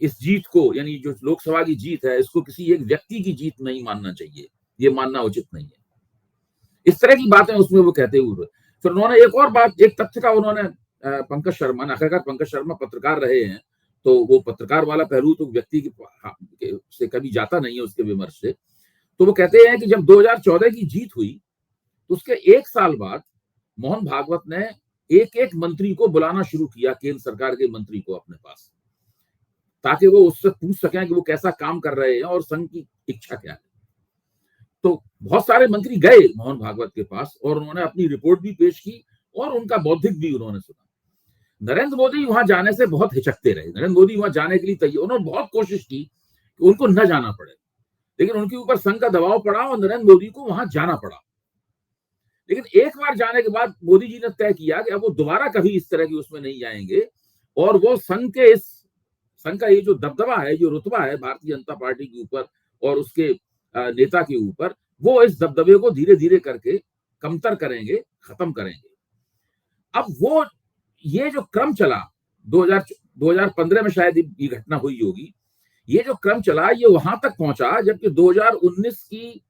इस जीत को, यानी जो लोकसभा की जीत है, इसको किसी एक व्यक्ति की जीत नहीं मानना चाहिए, ये मानना उचित नहीं है। इस तरह की बातें उसमें वो कहते हुए फिर उन्होंने एक और बात, एक तथ्य का उन्होंने पंकज शर्मा ने, आखिरकार पंकज शर्मा पत्रकार रहे हैं तो वो पत्रकार वाला पहलू तो व्यक्ति से कभी जाता नहीं है उसके विमर्श से। तो वो कहते हैं कि जब 2014 की जीत हुई तो उसके एक साल बाद मोहन भागवत ने एक एक मंत्री को बुलाना शुरू किया, केंद्र सरकार के मंत्री को अपने पास, ताकि वो उससे पूछ सकें कि वो कैसा काम कर रहे हैं और संघ की इच्छा क्या है। तो बहुत सारे मंत्री गए मोहन भागवत के पास और उन्होंने अपनी रिपोर्ट भी पेश की और उनका बौद्धिक भी उन्होंने सुना। नरेंद्र मोदी वहां जाने से बहुत हिचकते रहे। नरेंद्र मोदी वहां जाने के लिए तैयार, उन्होंने बहुत कोशिश की कि उनको न जाना पड़े, लेकिन उनके ऊपर संघ का दबाव पड़ा और नरेंद्र मोदी को वहां जाना पड़ा। लेकिन एक बार जाने के बाद मोदी जी ने तय किया कि अब वो दोबारा कभी इस तरह की उसमें नहीं जाएंगे और वो संघ का ये जो दबदबा है, जो रुतबा है भारतीय जनता पार्टी के ऊपर और उसके नेता के ऊपर, वो इस दबदबे को धीरे धीरे करके कमतर करेंगे, खत्म करेंगे। अब वो ये जो क्रम चला 2015 में शायद ये घटना हुई होगी, ये जो क्रम चला ये वहां तक पहुंचा जबकि 2019 की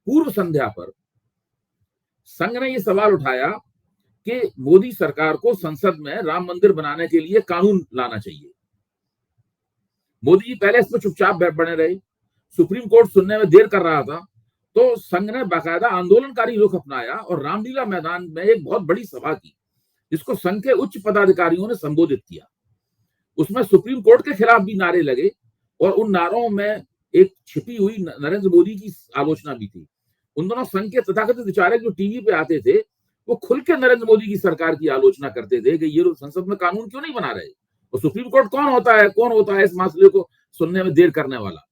पूर्व संध्या पर संघ ने ये सवाल उठाया कि मोदी सरकार को संसद में राम मंदिर बनाने के लिए कानून लाना चाहिए। मोदी जी पहले इसमें चुपचाप बने रहे, सुप्रीम कोर्ट सुनने में देर कर रहा था, तो संघ ने बाकायदा आंदोलनकारी रुख अपनाया और रामलीला मैदान में एक बहुत बड़ी सभा की जिसको संघ के उच्च पदाधिकारियों ने संबोधित किया। उसमें सुप्रीम कोर्ट के खिलाफ भी नारे लगे और उन नारों में एक छिपी हुई नरेंद्र मोदी की आलोचना भी थी। उन दोनों संघ के तथाकथित विचारक जो टीवी पे आते थे वो खुल के नरेंद्र मोदी की सरकार की आलोचना करते थे कि ये लोग संसद में कानून क्यों नहीं बना रहे, और सुप्रीम कोर्ट कौन होता है इस मसले को सुनने में देर करने वाला।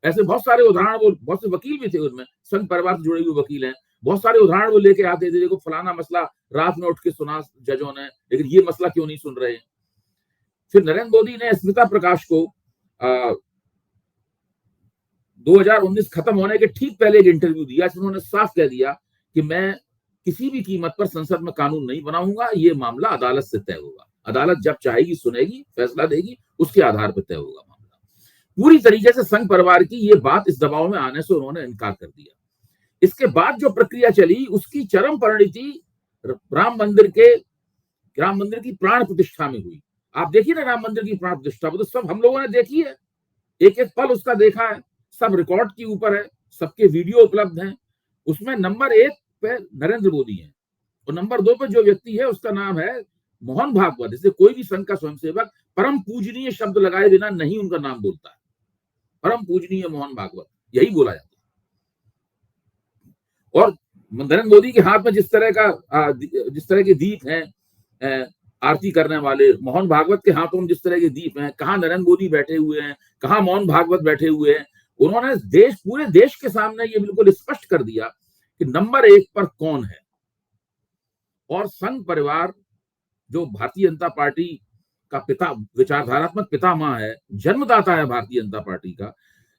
ऐसे बहुत सारे उदाहरण, बहुत से वकील भी थे उनमें, संघ परिवार से जुड़े हुए वकील हैं, बहुत सारे उदाहरण वो लेके आते थे, देखो फलाना मसला रात में उठ के सुना जजों ने, लेकिन ये मसला क्यों नहीं सुन रहे। फिर नरेंद्र मोदी ने स्मिता प्रकाश को 2019 खत्म होने के ठीक पहले एक इंटरव्यू दिया जिसमें उन्होंने साफ कह दिया कि मैं किसी भी कीमत पर संसद में कानून नहीं बनाऊंगा, ये मामला अदालत से तय होगा, अदालत जब चाहेगी सुनेगी, फैसला देगी, उसके आधार पर तय होगा मामला। पूरी तरीके से संघ परिवार की ये बात इस दबाव में आने से उन्होंने इनकार कर दिया। इसके बाद जो प्रक्रिया चली उसकी चरम परिणति राम मंदिर की प्राण प्रतिष्ठा में हुई। आप देखिए ना, राम मंदिर की प्राण प्रतिष्ठा तो सब हम लोगों ने देखी है, एक एक पल उसका देखा है, सब रिकॉर्ड के ऊपर है, सबके वीडियो उपलब्ध हैं। उसमें नंबर 1 पे नरेंद्र मोदी है और नंबर 2 पे जो व्यक्ति है उसका नाम है मोहन भागवत। जैसे कोई भी संघ का स्वयंसेवक परम पूजनीय शब्द लगाए बिना नहीं उनका नाम बोलता है, परम पूजनीय मोहन भागवत यही बोला जाता है। और नरेंद्र मोदी के हाथ में जिस तरह के दीप हैं आरती करने वाले, मोहन भागवत के हाथों में जिस तरह के दीप हैं, कहाँ नरेंद्र मोदी बैठे हुए हैं, कहाँ मोहन भागवत बैठे हुए हैं, उन्होंने पूरे देश के सामने ये बिल्कुल स्पष्ट कर दिया कि नंबर 1 पर कौन है। और संघ परिवार जो भारतीय जनता पार्टी का पिता, विचारधारात्मक पितामह है, जन्मदाता है भारतीय जनता पार्टी का,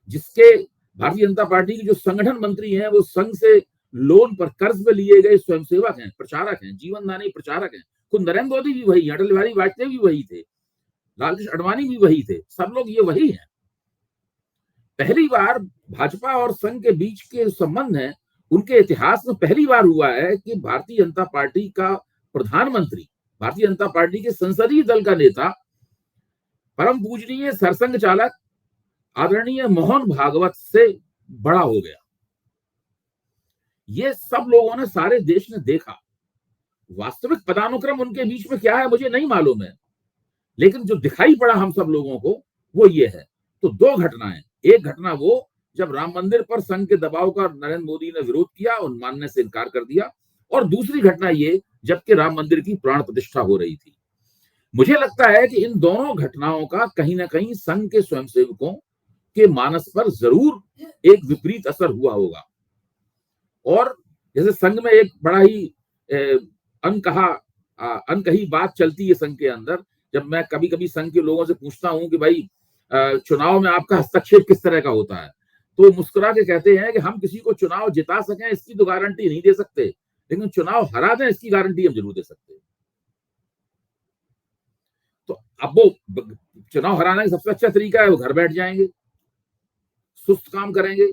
जिसके भारतीय जनता पार्टी के जो संगठन मंत्री हैं वो संघ से लोन पर कर्ज में लिए गए स्वयंसेवक हैं, प्रचारक हैं, जीवनदानी प्रचारक हैं। खुद नरेंद्र मोदी भी वही, अटल बिहारी वाजपेयी भी वही थे, लालकृष्ण आडवाणी भी वही थे, सब लोग ये वही हैं। पहली बार भाजपा और संघ के बीच के संबंध हैं, उनके इतिहास में पहली बार हुआ है कि भारतीय जनता पार्टी का प्रधानमंत्री, भारतीय जनता पार्टी के संसदीय दल का नेता, परम पूजनीय सरसंघ चालक आदरणीय मोहन भागवत से बड़ा हो गया। ये सब लोगों ने, सारे देश ने देखा। वास्तविक पदानुक्रम उनके बीच में क्या है मुझे नहीं मालूम है, लेकिन जो दिखाई पड़ा हम सब लोगों को वो ये है। तो दो घटनाएं, एक घटना वो जब राम मंदिर पर संघ के दबाव का नरेंद्र मोदी ने विरोध किया और मानने से इनकार कर दिया, और दूसरी घटना ये जबकि राम मंदिर की प्राण प्रतिष्ठा हो रही थी। मुझे लगता है कि इन दोनों घटनाओं का कहीं ना कहीं संघ के स्वयंसेवकों के मानस पर जरूर एक विपरीत असर हुआ होगा। और जैसे संघ में एक बड़ा ही अनकही बात चलती है संघ के अंदर, जब मैं कभी कभी संघ के लोगों से पूछता हूं कि भाई चुनाव में आपका हस्तक्षेप किस तरह का होता है, तो मुस्कुरा के कहते हैं कि हम किसी को चुनाव जिता सकें इसकी तो गारंटी नहीं दे सकते, लेकिन चुनाव हरा दें इसकी गारंटी हम जरूर दे सकते हैं। तो अब वो चुनाव हराने का सबसे अच्छा तरीका है वो घर बैठ जाएंगे, सुस्त काम करेंगे।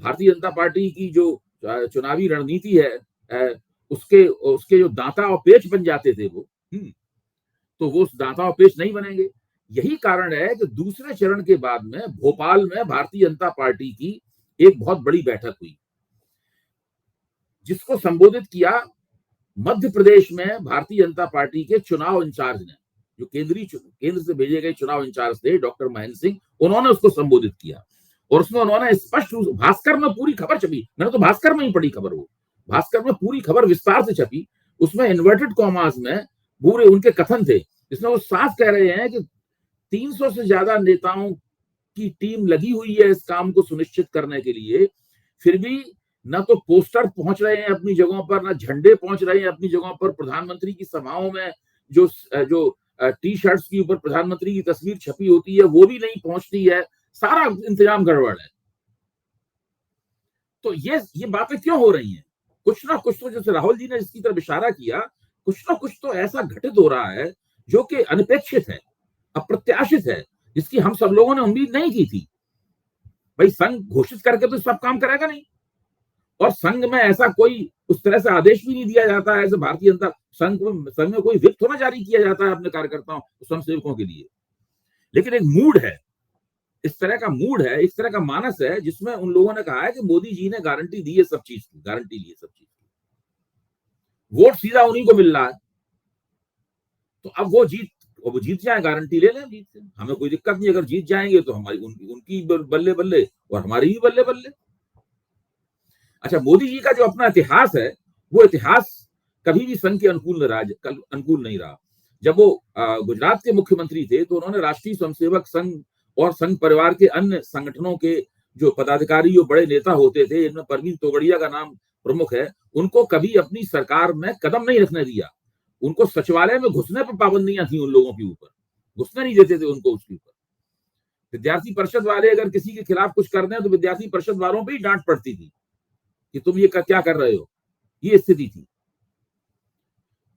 भारतीय जनता पार्टी की जो चुनावी रणनीति है, उसके जो दांता और पेच बन जाते थे वो, तो वो उस दांता और पेच नहीं बनेंगे। यही कारण है कि दूसरे चरण के बाद में भोपाल में भारतीय जनता पार्टी की एक बहुत बड़ी बैठक हुई, जिसको संबोधित किया मध्य प्रदेश में भारतीय जनता पार्टी के चुनाव इंचार्ज ने, जो केंद्र से भेजे गए चुनाव इंचार्ज थे डॉक्टर महेंद्र सिंह, उन्होंने उसको संबोधित किया। और उसमें उन्होंने स्पष्ट रूप, भास्कर में पूरी खबर छपी, मैंने तो भास्कर में ही पढ़ी खबर, वो भास्कर में पूरी खबर विस्तार से छपी, उसमें इन्वर्टेड कॉमास में पूरे उनके कथन थे, जिसमें वो साफ कह रहे हैं कि 300 से ज्यादा नेताओं की टीम लगी हुई है इस काम को सुनिश्चित करने के लिए, फिर भी ना तो पोस्टर पहुंच रहे हैं अपनी जगहों पर, ना झंडे पहुंच रहे हैं अपनी जगहों पर। प्रधानमंत्री की सभाओं में जो टी शर्ट्स के ऊपर प्रधानमंत्री की तस्वीर छपी होती है वो भी नहीं पहुंचती है, सारा इंतजाम गड़बड़ है। तो ये बातें क्यों हो रही हैं? कुछ ना कुछ तो, जैसे राहुल जी ने इसकी तरफ इशारा किया, कुछ ना कुछ तो ऐसा घटित हो रहा है जो कि अनपेक्षित है, अप्रत्याशित है, जिसकी हम सब लोगों ने उम्मीद नहीं की थी। भाई संघ घोषित करके तो सब काम करेगा नहीं, और संघ में ऐसा कोई उस तरह से आदेश भी नहीं दिया जाता है, ऐसे भारतीय जनता संघ में कोई विप थोड़ा जारी किया जाता है अपने कार्यकर्ताओं स्वयंसेवकों के लिए। लेकिन एक मूड है, इस तरह का मूड है, इस तरह का मानस है, जिसमें उन लोगों ने कहा है कि मोदी जी ने गारंटी दी है सब चीज की, गारंटी ली है सब चीज की, वोट सीधा उन्हीं को मिल रहा है। तो अब वो जीत जाए, गारंटी ले लें, जीत से हमें कोई दिक्कत नहीं। अगर जीत जाएंगे तो हमारी उनकी बल्ले बल्ले और हमारी भी बल्ले बल्ले। अच्छा, मोदी जी का जो अपना इतिहास है, वो इतिहास कभी भी संघ के अनुकूल नहीं रहा। जब वो गुजरात के मुख्यमंत्री थे तो उन्होंने राष्ट्रीय स्वयंसेवक संघ और संघ परिवार के अन्य संगठनों के जो पदाधिकारी, जो बड़े नेता होते थे, इनमें परवीन तोगड़िया का नाम प्रमुख है, उनको कभी अपनी सरकार में कदम नहीं रखने दिया। उनको सचिवालय में घुसने पर पाबंदियां थी उन लोगों के ऊपर, घुसने नहीं देते थे उनको उसके ऊपर। विद्यार्थी परिषद वाले अगर किसी के खिलाफ कुछ कर दें तो विद्यार्थी परिषद वालों पर ही डांट पड़ती थी कि तुम ये क्या कर रहे हो, ये स्थिति थी।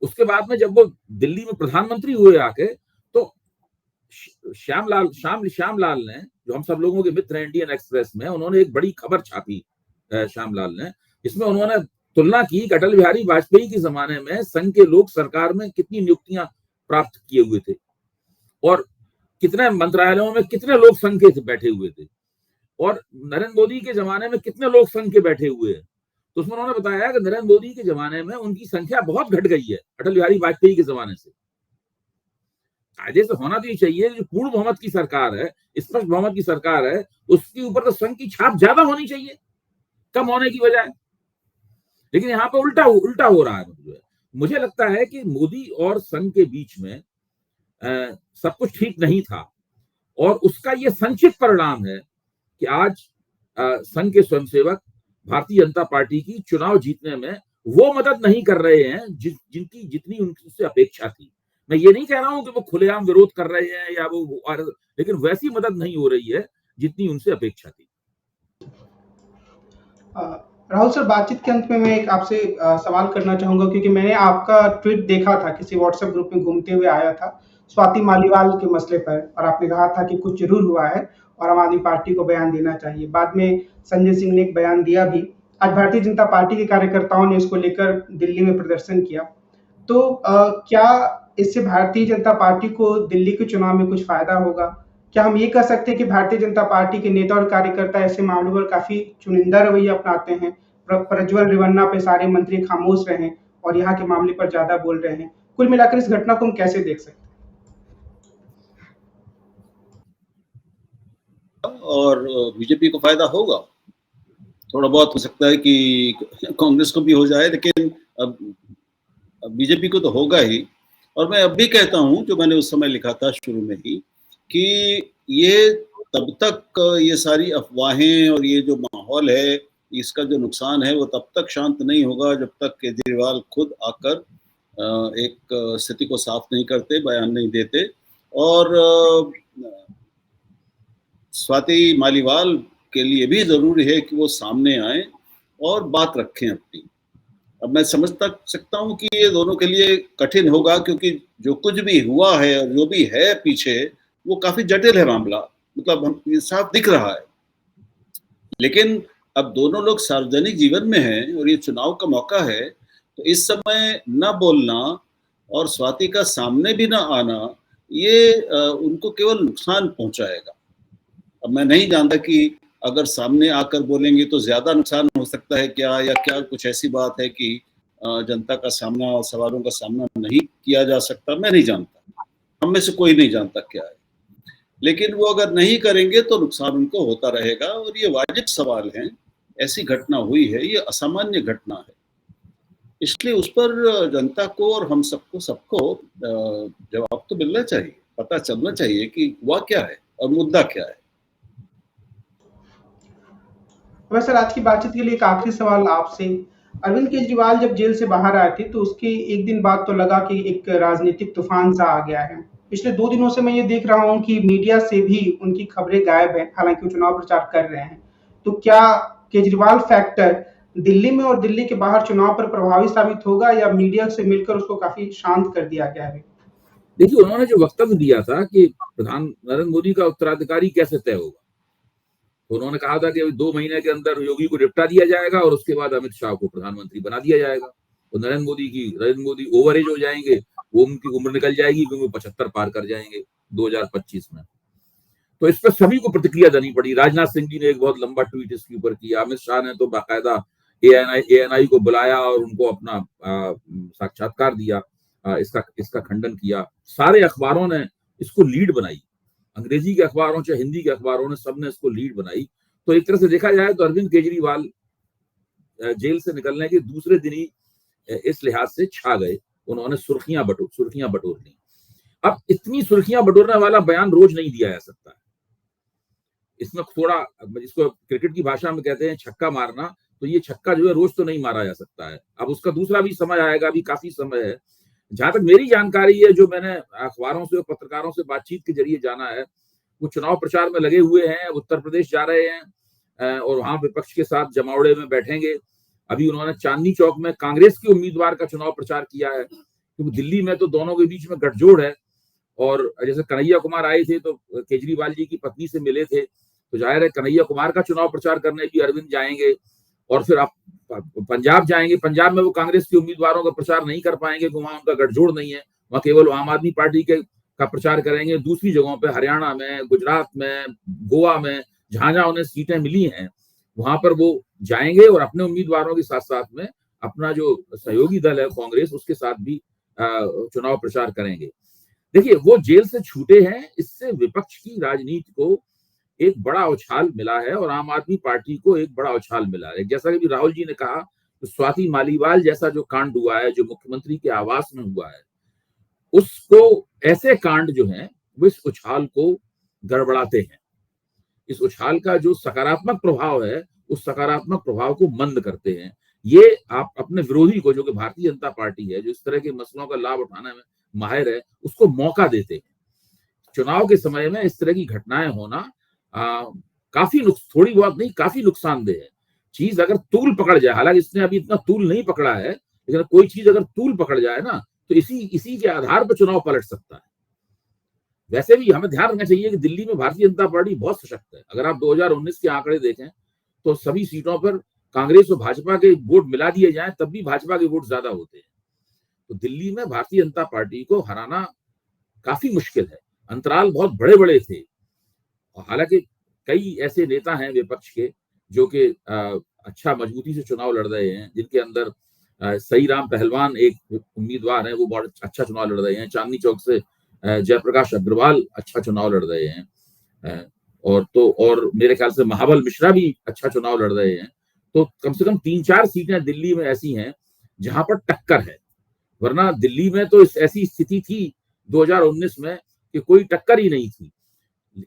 उसके बाद में जब वो दिल्ली में प्रधानमंत्री हुए आके, तो श्यामलाल ने, जो हम सब लोगों के मित्र हैं इंडियन एक्सप्रेस में, उन्होंने एक बड़ी खबर छापी श्यामलाल ने, जिसमें उन्होंने तुलना की कि अटल बिहारी वाजपेयी के जमाने में संघ के लोग सरकार में कितनी नियुक्तियां प्राप्त किए हुए थे और कितने मंत्रालयों में कितने लोग संघ के बैठे हुए थे, और नरेंद्र मोदी के जमाने में कितने लोग संघ के बैठे हुए हैं। तो उसमें उन्होंने बताया कि नरेंद्र मोदी के जमाने में उनकी संख्या बहुत घट गई है अटल बिहारी वाजपेयी के जमाने से। कायदे से होना तो ये चाहिए, जो पूर्ण बहुमत की सरकार है, स्पष्ट बहुमत की सरकार है, उसके ऊपर तो संघ की छाप ज्यादा होनी चाहिए कम होने की बजाय। लेकिन यहाँ पे उल्टा हो रहा है। मुझे लगता है कि मोदी और संघ के बीच में सब कुछ ठीक नहीं था, और उसका ये संक्षिप्त परिणाम है कि आज संघ के स्वयंसेवक भारतीय जनता पार्टी की चुनाव जीतने में वो मदद नहीं कर रहे हैं जितनी उनसे अपेक्षा थी। मैं ये नहीं कह रहा हूं कि वो खुलेआम विरोध कर रहे हैं या वो, लेकिन वैसी मदद नहीं हो रही है जितनी उनसे अपेक्षा थी। राहुल सर, बातचीत के अंत में मैं एक आपसे सवाल करना चाहूंगा, क्योंकि मैंने आपका ट्वीट देखा था, किसी व्हाट्सएप ग्रुप में घूमते हुए आया था स्वाति मालीवाल के मसले पर, और आपने कहा था कि कुछ जरूर हुआ है और आम आदमी पार्टी को बयान देना चाहिए। बाद में संजय सिंह ने एक बयान दिया भी। आज भारतीय जनता पार्टी के कार्यकर्ताओं ने इसको लेकर दिल्ली में प्रदर्शन किया। तो क्या इससे भारतीय जनता पार्टी को दिल्ली के चुनाव में कुछ फायदा होगा? क्या हम ये कह सकते हैं कि भारतीय जनता पार्टी के नेता और कार्यकर्ता ऐसे मामलों पर काफी चुनिंदा रवैया अपनाते हैं, प्रज्वल रेवन्ना पे सारे मंत्री खामोश रहे और यहाँ के मामले पर ज्यादा बोल रहे हैं। कुल मिलाकर इस घटना को हम कैसे देख सकते हैं? और बीजेपी को फायदा होगा, थोड़ा बहुत हो सकता है कि कांग्रेस को भी हो जाए, लेकिन अब बीजेपी को तो होगा ही। और मैं अब भी कहता हूं, जो मैंने उस समय लिखा था शुरू में ही, कि ये तब तक ये सारी अफवाहें और ये जो माहौल है, इसका जो नुकसान है, वो तब तक शांत नहीं होगा जब तक केजरीवाल खुद आकर एक स्थिति को साफ नहीं करते, बयान नहीं देते। और स्वाति मालीवाल के लिए भी जरूरी है कि वो सामने आए और बात रखें अपनी। अब मैं समझ सकता हूं कि ये दोनों के लिए कठिन होगा, क्योंकि जो कुछ भी हुआ है और जो भी है पीछे, वो काफी जटिल है मामला, मतलब हम ये साफ दिख रहा है। लेकिन अब दोनों लोग सार्वजनिक जीवन में हैं और ये चुनाव का मौका है, तो इस समय न बोलना और स्वाति का सामने भी ना आना, ये उनको केवल नुकसान पहुंचाएगा। अब मैं नहीं जानता कि अगर सामने आकर बोलेंगे तो ज्यादा नुकसान हो सकता है क्या, या क्या कुछ ऐसी बात है कि जनता का सामना और सवालों का सामना नहीं किया जा सकता, मैं नहीं जानता, हम में से कोई नहीं जानता क्या है। लेकिन वो अगर नहीं करेंगे तो नुकसान उनको होता रहेगा, और ये वाजिब सवाल हैं। ऐसी घटना हुई है, ये असामान्य घटना है, इसलिए उस पर जनता को और हम सबको जवाब तो मिलना चाहिए, पता चलना चाहिए कि हुआ क्या है और मुद्दा क्या है। वैसे आज की बातचीत के लिए एक आखिरी सवाल आपसे। अरविंद केजरीवाल जब जेल से बाहर आए थे, तो उसके एक दिन बाद तो लगा कि एक राजनीतिक तूफान सा आ गया है। पिछले 2 दिनों से मैं ये देख रहा हूँ कि मीडिया से भी उनकी खबरें गायब हैं, हालांकि वो चुनाव प्रचार कर रहे हैं। तो क्या केजरीवाल फैक्टर दिल्ली में और दिल्ली के बाहर चुनाव पर प्रभावी साबित होगा, या मीडिया से मिलकर उसको काफी शांत कर दिया गया है? देखिए, उन्होंने जो वक्तव्य दिया था कि प्रधान नरेंद्र मोदी का उत्तराधिकारी कैसे तय होगा, उन्होंने कहा था कि 2 महीने के अंदर योगी को निपटा दिया जाएगा और उसके बाद अमित शाह को प्रधानमंत्री बना दिया जाएगा। तो नरेंद्र मोदी ओवर एज हो जाएंगे, वो उनकी उम्र निकल जाएगी, क्योंकि 75 पार कर जाएंगे 2025 में। तो इस पर सभी को प्रतिक्रिया देनी पड़ी। राजनाथ सिंह जी ने एक बहुत लंबा ट्वीट इसके ऊपर किया, अमित शाह ने तो बाकायदा एएनआई को बुलाया और उनको अपना साक्षात्कार दिया, इसका खंडन किया। सारे अखबारों ने इसको लीड बनाई, अंग्रेजी के अखबारों चाहे हिंदी के अखबारों ने, सबने इसको लीड बनाई। तो एक तरह से देखा जाए तो अरविंद केजरीवाल जेल से निकलने के दूसरे दिन ही इस लिहाज से छा गए, उन्होंने सुर्खियां बटोर ली। अब इतनी सुर्खियां बटोरने वाला बयान रोज नहीं दिया जा सकता है। इसमें थोड़ा, जिसको क्रिकेट की भाषा में कहते हैं छक्का मारना, तो ये छक्का जो है रोज तो नहीं मारा जा सकता है। अब उसका दूसरा भी समय आएगा, अभी काफी समय है। जहां तक मेरी जानकारी है, जो मैंने अखबारों से और पत्रकारों से बातचीत के जरिए जाना है, वो चुनाव प्रचार में लगे हुए हैं, उत्तर प्रदेश जा रहे हैं और वहां विपक्ष के साथ जमावड़े में बैठेंगे। अभी उन्होंने चांदनी चौक में कांग्रेस के उम्मीदवार का चुनाव प्रचार किया है, क्योंकि दिल्ली में तो दोनों के बीच में गठजोड़ है। और जैसे कन्हैया कुमार आए थे तो केजरीवाल जी की पत्नी से मिले थे, तो जाहिर है कन्हैया कुमार का चुनाव प्रचार करने भी अरविंद जाएंगे। और फिर आप पंजाब जाएंगे, पंजाब में वो कांग्रेस के उम्मीदवारों का प्रचार नहीं कर पाएंगे, वहां उनका गठजोड़ नहीं है, वहां केवल आम आदमी पार्टी का प्रचार करेंगे। दूसरी जगहों पे हरियाणा में, गुजरात में, गोवा में, जहां जहां उन्हें सीटें मिली हैं, वहां पर वो जाएंगे और अपने उम्मीदवारों के साथ साथ में अपना जो सहयोगी दल है कांग्रेस, उसके साथ भी चुनाव प्रचार करेंगे। देखिए, वो जेल से छूटे हैं, इससे विपक्ष की राजनीति को एक बड़ा उछाल मिला है और आम आदमी पार्टी को एक बड़ा उछाल मिला है। जैसा कि राहुल जी ने कहा, तो स्वाति मालीवाल जैसा जो कांड हुआ है, जो मुख्यमंत्री के आवास में हुआ है, उसको, ऐसे कांड जो हैं वो इस उछाल को गड़बड़ाते हैं। इस उछाल का जो सकारात्मक प्रभाव है, उस सकारात्मक प्रभाव को मंद करते हैं। ये आप अपने विरोधी को, जो कि भारतीय जनता पार्टी है, जो इस तरह के मसलों का लाभ उठाने में माहिर है, उसको मौका देते हैं। चुनाव के समय में इस तरह की घटनाएं होना काफी थोड़ी बहुत नहीं, काफी नुकसानदेह है। चीज अगर तूल पकड़ जाए, हालांकि इसने अभी इतना तूल नहीं पकड़ा है, लेकिन कोई चीज अगर तूल पकड़ जाए ना, तो इसी के आधार पर चुनाव पलट सकता है। वैसे भी हमें ध्यान रखना चाहिए कि दिल्ली में भारतीय जनता पार्टी बहुत सशक्त है। अगर आप 2019 के आंकड़े देखें तो सभी सीटों पर कांग्रेस और भाजपा के वोट मिला दिए जाएं, तब भी भाजपा के वोट ज्यादा होते हैं। तो दिल्ली में भारतीय जनता पार्टी को हराना काफी मुश्किल है। अंतराल बहुत बड़े बड़े थे, और हालांकि कई ऐसे नेता हैं विपक्ष के जो कि अच्छा मजबूती से चुनाव लड़ रहे हैं, जिनके अंदर सई राम पहलवान एक उम्मीदवार है, वो बहुत अच्छा चुनाव लड़ रहे हैं। चांदनी चौक से जयप्रकाश अग्रवाल अच्छा चुनाव लड़ रहे हैं, और मेरे ख्याल से महाबल मिश्रा भी अच्छा चुनाव लड़ रहे हैं। तो कम से कम 3-4 सीटें दिल्ली में ऐसी हैं जहां पर टक्कर है, वरना दिल्ली में तो ऐसी स्थिति थी 2019 में कि कोई टक्कर ही नहीं थी।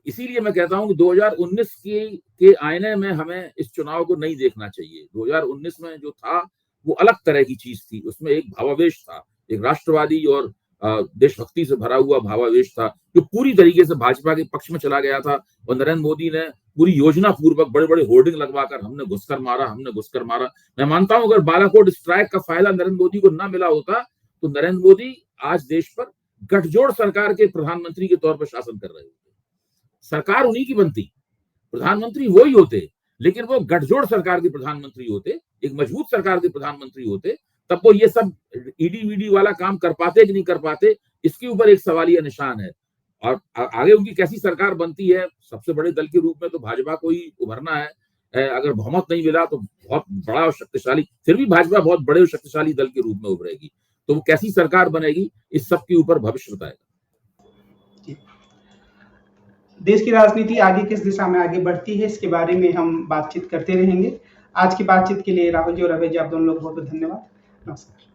इसीलिए मैं कहता हूं कि 2019 के आईने में हमें इस चुनाव को नहीं देखना चाहिए। 2019 में जो था वो अलग तरह की चीज थी, उसमें एक भावावेश था, एक राष्ट्रवादी और देशभक्ति से भरा हुआ भावावेश था, जो पूरी तरीके से भाजपा के पक्ष में चला गया था। और नरेंद्र मोदी ने पूरी योजना पूर्वक बड़े बड़े होर्डिंग लगवाकर हमने घुसकर मारा, हमने घुसकर मारा। मैं मानता हूं अगर बालाकोट स्ट्राइक का फायदा नरेंद्र मोदी को ना मिला होता तो नरेंद्र मोदी आज देश पर गठजोड़ सरकार के प्रधानमंत्री के तौर पर शासन कर रहे होते। सरकार उन्हीं की बनती, प्रधानमंत्री वही होते, लेकिन वो गठजोड़ सरकार के प्रधानमंत्री होते, एक मजबूत सरकार के प्रधानमंत्री होते, तब वो ये सब ईडी वीडी वाला काम कर पाते कि नहीं कर पाते, इसके ऊपर एक सवालिया निशान है। और आगे उनकी कैसी सरकार बनती है, सबसे बड़े दल के रूप में तो भाजपा को ही उभरना है। अगर बहुमत नहीं मिला तो बहुत बड़ा और शक्तिशाली, फिर भी भाजपा बहुत बड़े और शक्तिशाली दल के रूप में उभरेगी। तो वो कैसी सरकार बनेगी, इस सब के ऊपर भविष्य बताएगा। देश की राजनीति आगे किस दिशा में आगे बढ़ती है, इसके बारे में हम बातचीत करते रहेंगे। आज की बातचीत के लिए राहुल जी और अभय जी, आप दोनों लोग बहुत बहुत धन्यवाद। नमस्कार।